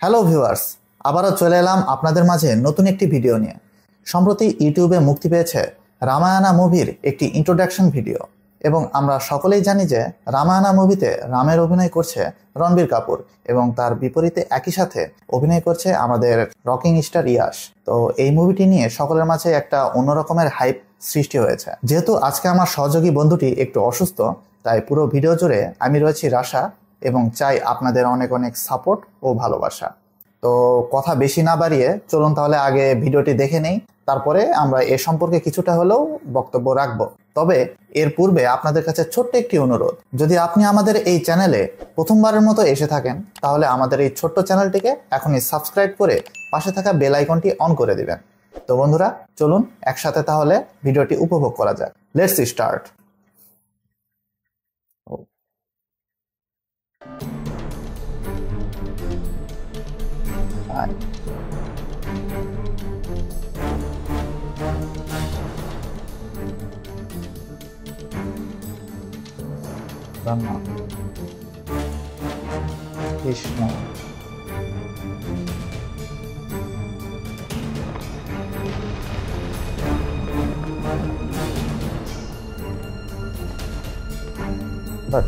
Hello viewers, আবারও চলে এলাম আপনাদের মাঝে নতুন একটি ভিডিও নিয়ে। সম্প্রতি ইউটিউবে মুক্তি পেয়েছে রামায়ণা মুভির একটি ইন্ট্রোডাকশন ভিডিও এবং আমরা সকলেই জানি যে রামায়ণা মুভিতে রামের অভিনয় করছে রণবীর কাপুর এবং তার বিপরীতে একই সাথে অভিনয় করছে আমাদের রকিং স্টার ইয়াশ। তো এই মুভিটি নিয়ে সকলের মাঝে একটা অন্যরকমের হাইপ সৃষ্টি হয়েছে। যেহেতু আজকে আমার সহযোগী বন্ধুটি একটু অসুস্থ, তাই পুরো ভিডিও জুড়ে আমি রয়েছি রাশা এবং চাই আপনাদের অনেক অনেক সাপোর্ট ও ভালোবাসা। তো কথা বেশি না বাড়িয়ে চলুন তাহলে আগে ভিডিওটি দেখে নেই, তারপরে আমরা এ সম্পর্কে কিছুটা হলেও বক্তব্য রাখব। তবে এর পূর্বে আপনাদের কাছে ছোট্ট একটি অনুরোধ, যদি আপনি আমাদের এই চ্যানেলে প্রথমবারের মতো এসে থাকেন তাহলে আমাদের এই ছোট্ট চ্যানেলটিকে এখনই সাবস্ক্রাইব করে পাশে থাকা বেল আইকনটি অন করে দিবেন। তো বন্ধুরা চলুন একসাথে তাহলে ভিডিওটি উপভোগ করা যাক। Let's start. Rama Krishna but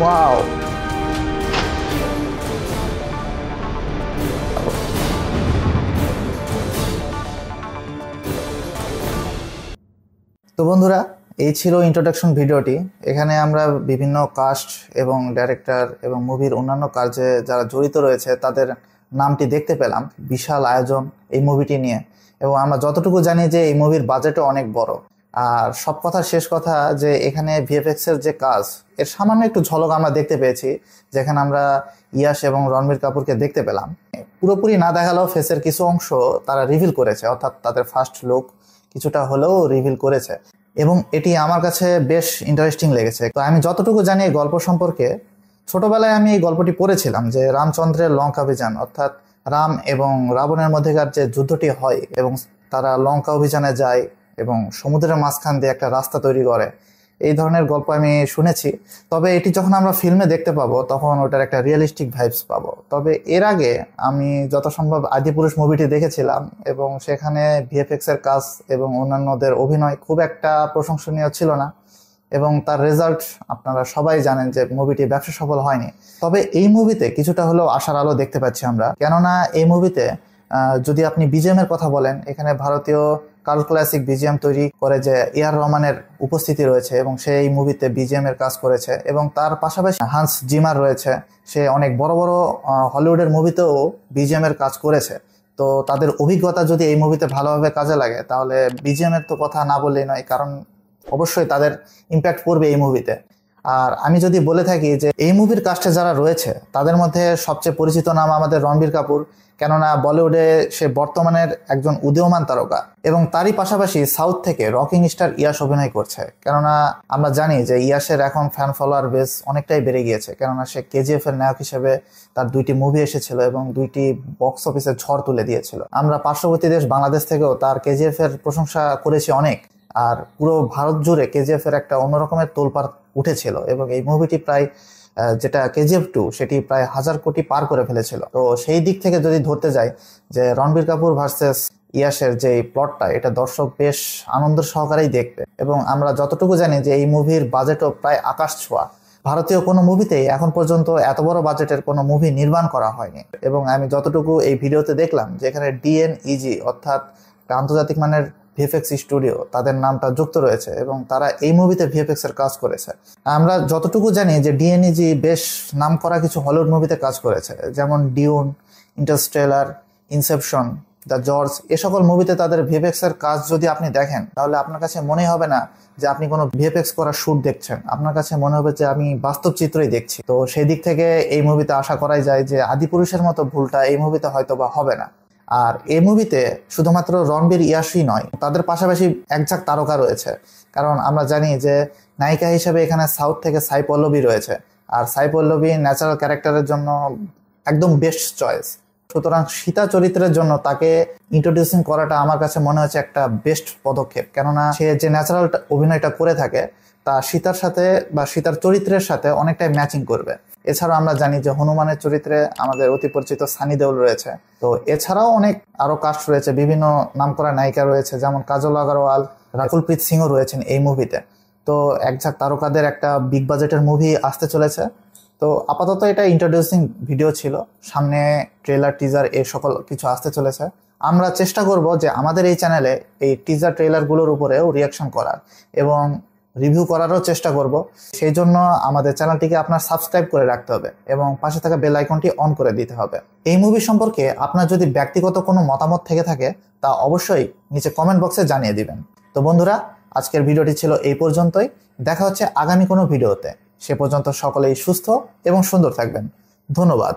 wow. তো বন্ধুরা এই ছিল ইন্ট্রোডাকশন ভিডিওটি। এখানে আমরা বিভিন্ন কাস্ট এবং ডাইরেক্টর এবং মুভির অন্যান্য কাজে যারা জড়িত রয়েছে তাদের নামটি দেখতে পেলাম। বিশাল আয়োজন এই মুভিটি নিয়ে এবং আমরা যতটুকু জানি যে এই মুভির বাজেটও অনেক বড়। আর সব কথা শেষ কথা যে এখানে ভিএফএক্স এর যে কাজ এর সামান্য একটু ঝলক আমরা দেখতে পেয়েছি, যেখানে আমরা ইয়াশ এবং রণবীর কাপুরকে দেখতে পেলাম। পুরোপুরি না দেখালেও ফেসের কিছু অংশ তারা রিভিল করেছে, অর্থাৎ তাদের ফার্স্ট লুক কিছুটা হলেও রিভিল করেছে এবং এটি আমার কাছে বেশ ইন্টারেস্টিং লেগেছে। তো আমি যতটুকু জানি এই গল্প সম্পর্কে, ছোটবেলায় আমি এই গল্পটি পড়েছিলাম যে রামচন্দ্রের লঙ্কা অভিযান, অর্থাৎ রাম এবং রাবণের মধ্যেকার যে যুদ্ধটি হয় এবং তারা লঙ্কা অভিযানে যায় এবং সমুদ্রের মাঝখান দিয়ে একটা রাস্তা তৈরি করে, এই ধরনের গল্প আমি শুনেছি। তবে এটি যখন আমরা ফিল্মে দেখতে পাবো তখন ওটার একটা রিয়েলিস্টিক ভাইবস পাবো। তবে এর আগে আমি যত সম্ভব আদিপুরুষ মুভিটি দেখেছিলাম এবং সেখানে ভিএফএক্স এর কাজ এবং অন্যান্যদের অভিনয় খুব একটা প্রশংসনীয় ছিল না এবং তার রেজাল্ট আপনারা সবাই জানেন যে মুভিটি ব্যবসা সফল হয়নি। তবে এই মুভিতে কিছুটা হলেও আশার আলো দেখতে পাচ্ছি আমরা, কেননা এই মুভিতে যদি আপনি বিজিএম এর কথা বলেন, এখানে ভারতীয় কাল ক্লাসিক বিজিএম তৈরি করে যে এআর রহমানের উপস্থিতি রয়েছে এবং সে এই মুভিতে বিজিএম এর কাজ করেছে এবং তার পাশাপাশি হান্স জিমার রয়েছে, সে অনেক বড় বড় হলিউডের মুভিতেও বিজিএম এর কাজ করেছে। তো তাদের অভিজ্ঞতা যদি এই মুভিতে ভালোভাবে কাজে লাগে তাহলে বিজিএম এর তো কথা না বললেই নয়, কারণ অবশ্যই তাদের ইম্প্যাক্ট পড়বে এই মুভিতে। আর আমি যদি বলে থাকি যে এই মুভির কাস্টে যারা রয়েছে তাদের মধ্যে সবচেয়ে পরিচিত নাম আমাদের রণবীর কাপুর, কেননা বলিউডে সে বর্তমানের একজন উদীয়মান তারকা, এবং তারই পাশাপাশি সাউথ থেকে রকিং স্টার ইয়াশ অভিনয় করছে। কেননা আমরা জানি যে ইয়াশের এখন ফ্যান ফলোয়ার বেস অনেকটাই বেড়ে গিয়েছে, কেননা সে কেজিএফ এর নায়ক হিসেবে তার 2টি মুভি এসেছিল এবং 2টি বক্স অফিসে ঝড় তুলে দিয়েছিল। আমরা পার্শ্ববর্তী দেশ বাংলাদেশ থেকেও তার কেজিএফ এর প্রশংসা করেছি অনেক, আর পুরো ভারত জুড়ে কেজিএফ এর একটা অন্যরকমের তোলপাড় উঠেছিল এবং এই মুভিটি প্রায় যেটা কেজিএফ 2 সেটি প্রায় 1000 কোটি পার করে ফেলেছিল। তো সেই দিক থেকে যদি ধরতে যাই যে রণবীর কাপুর ভার্সেস ইয়াশের যে প্লটটা, এটা দর্শক বেশ আনন্দ সহকারেই দেখবে। এবং আমরা যতটুকু জানি যে এই মুভির বাজেটও প্রায় আকাশ ছোঁয়া। ভারতীয় কোনো মুভিতেই এখন পর্যন্ত এত বড় বাজেটের কোনো মুভি নির্মাণ করা হয়নি। এবং আমি যতটুকু এই ভিডিওতে দেখলাম যে এখানে ডিএনইজি অর্থাৎ আন্তর্জাতিক মানের ভিএফএক্স স্টুডিও তাদের নামটা যুক্ত রয়েছে এবং তারা এই মুভিতে ভিএফএক্স এর কাজ করেছে। আমরা যতটুকু জানি যে ডিএনইজি বেশ নাম করা কিছু হলিউড মুভিতে কাজ করেছে, যেমন Dune, Interstellar, Inception, the George, এ সকল মুভিতে তাদের ভিএফএক্স এর কাজ যদি আপনি দেখেন তাহলে আপনার কাছে মনে হবে না যে আপনি কোনো ভিএফএক্স করা শুট দেখছেন, আপনার কাছে মনে হবে যে আমি বাস্তব চিত্রই দেখছি। তো সেই দিক থেকে এই মুভিতে আশা করাই যায় যে আদিপুরুষের মতো ভুলটা এই মুভিতে হয়তো বা হবে না। আর এই মুভিতে শুধুমাত্র রণবীর ইয়াশই নয়, তাদের পাশাপাশি একঝাঁক তারকা রয়েছে। কারণ আমরা জানি যে নায়িকা হিসেবে এখানে সাউথ থেকে সাই পল্লবী রয়েছে, আর সাই পল্লবী ন্যাচারাল ক্যারেক্টারের জন্য একদম বেস্ট চয়েস। সুতরাং সীতা চরিত্রের জন্য তাকে ইন্ট্রোডিউসিং করাটা আমার কাছে মনে হচ্ছে একটা বেস্ট পদক্ষেপ, কেননা সে যে ন্যাচারাল অভিনয়টা করে থাকে তা সীতার সাথে বা সীতার চরিত্রের সাথে অনেকটাই ম্যাচিং করবে। এছাড়াও আমরা জানি যে হনুমানের চরিত্রে আমাদের অতি পরিচিত সানি দেওল রয়েছে। তো এছাড়াও অনেক আরো কাস্ট রয়েছে, বিভিন্ন নামকরা নায়িকা রয়েছে, যেমন কাজল আগরওয়াল, রাকুল প্রীত সিংও রয়েছেন এই মুভিতে। তো একঝাঁক তারকাদের একটা বিগ বাজেটের মুভি আসতে চলেছে। তো আপাতত এটা ইন্ট্রোডিউসিং ভিডিও ছিল, সামনে ট্রেলার টিজার এ সকল কিছু আসতে চলেছে। আমরা চেষ্টা করব যে আমাদের এই চ্যানেলে এই টিজার ট্রেলারগুলোর উপরেও রিয়াকশন করার এবং রিভিউ করারও চেষ্টা করব। সেই জন্য আমাদের চ্যানেলটিকে আপনার সাবস্ক্রাইব করে রাখতে হবে এবং পাশে থাকা বেল আইকনটি অন করে দিতে হবে। এই মুভি সম্পর্কে আপনার যদি ব্যক্তিগত কোনো মতামত থেকে থাকে তা অবশ্যই নিচে কমেন্ট বক্সে জানিয়ে দিবেন। তো বন্ধুরা, আজকের ভিডিওটি ছিল এই পর্যন্তই। দেখা হচ্ছে আগামী কোনো ভিডিওতে। সে পর্যন্ত সকলেই সুস্থ এবং সুন্দর থাকবেন। ধন্যবাদ।